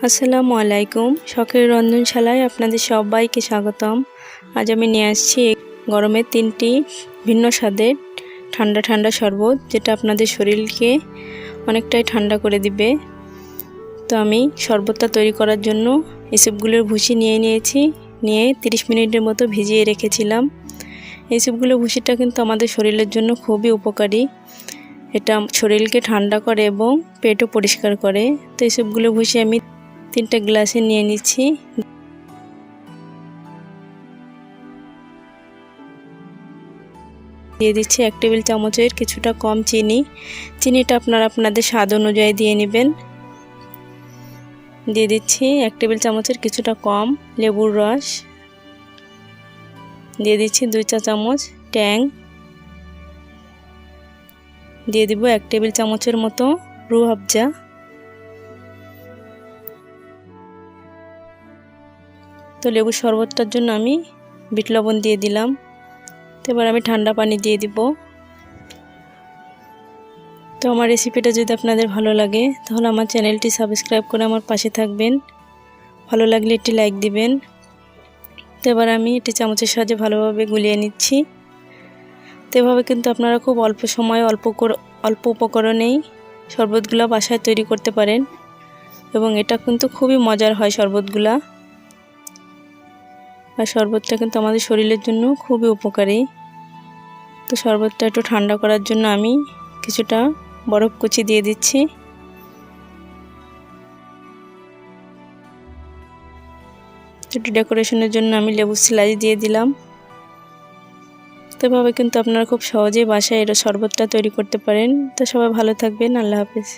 আসসালামু আলাইকুম। শখের রন্ধনশালায় আপনাদের সবাইকে স্বাগতম। আজ আমি নিয়ে আসছি গরমের 3টি ভিন্ন স্বাদের ঠান্ডা ঠান্ডা শরবত, যেটা আপনাদের শরীরকে অনেকটাই ঠান্ডা করে দিবে। তো আমি শরবতটা তৈরি করার জন্য এসবগুলোর ভুসি নিয়ে 30 মিনিটের মতো ভিজিয়ে রেখেছিলাম। এসবগুলোর ভুসিটা কিন্তু আমাদের শরীরের জন্য খুবই উপকারী। এটা শরীরকে ঠান্ডা করে এবং পেটও পরিষ্কার করে। তো এসবগুলো ভুসি আমি 3টা গ্লাসে নিয়ে নিচ্ছি। দিয়ে দিচ্ছি 1 টেবিল চামচের কিছুটা কম চিনি। চিনিটা আপনারা আপনাদের স্বাদ অনুযায়ী দিয়ে নেবেন। দিয়ে দিচ্ছি 1 টেবিল চামচের কিছুটা কম লেবুর রস। দিয়ে দিচ্ছি 2 চা চামচ ট্যাং। দিয়ে দিব 1 টেবিল চামচের মতো রুহ আফজা। তো লেবুর শরবতটার জন্য আমি বিট লবণ দিয়ে দিলাম। তো এবার আমি ঠান্ডা পানি দিয়ে দিব। তো আমার রেসিপিটা যদি আপনাদের ভালো লাগে তাহলে আমার চ্যানেলটি সাবস্ক্রাইব করে আমার পাশে থাকবেন। ভালো লাগলে একটি লাইক দিবেন। তো এবার আমি এটি চামচের সাহায্যে ভালোভাবে গুলিয়ে নিচ্ছি। তো এভাবে কিন্তু আপনারা খুব অল্প সময়ে অল্প উপকরণেই শরবতগুলো বাসায় তৈরি করতে পারেন এবং এটা কিন্তু খুবই মজার হয় শরবতগুলা। আর শরবতটা কিন্তু আমাদের শরীরের জন্য খুবই উপকারী। তো শরবতটা একটু ঠান্ডা করার জন্য আমি কিছুটা বরফ কুচি দিয়ে দিচ্ছি। একটু ডেকোরেশনের জন্য আমি লেবু স্লাইস দিয়ে দিলাম। তো এভাবে কিন্তু আপনারা খুব সহজেই বাসায় এর শরবতটা তৈরি করতে পারেন। তো সবাই ভালো থাকবেন। আল্লাহ হাফেজ।